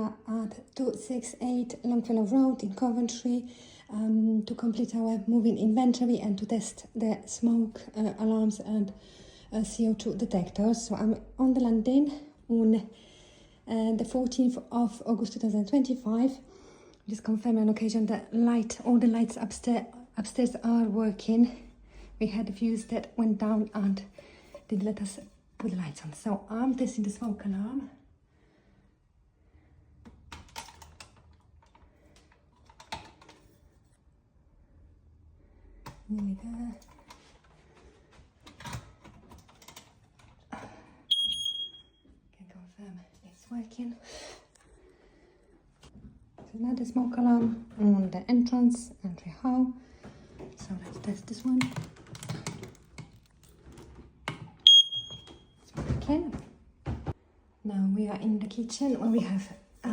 are at 268 Longfellow Road in Coventry to complete our moving inventory and to test the smoke alarms and CO2 detectors. So I'm on the landing on the 14th of August 2025. Just confirm on occasion that all the lights upstairs are working. We had a fuse that went down and didn't let us put the lights on. So I'm testing the smoke alarm. Nearly there. Can confirm it's working. There's another smoke alarm on the entry hall. So let's test this one. It's working. Now we are in the kitchen where we have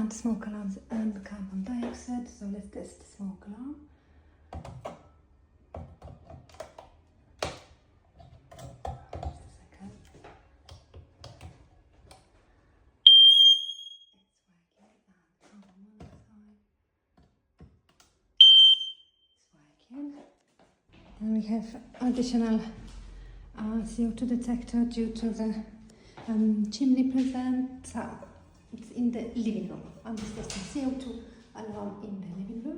smoke alarms and carbon dioxide. So let's test the smoke alarm. And we have additional CO2 detector due to the chimney present. So it's in the living room. I'm just testing CO2 alarm in the living room.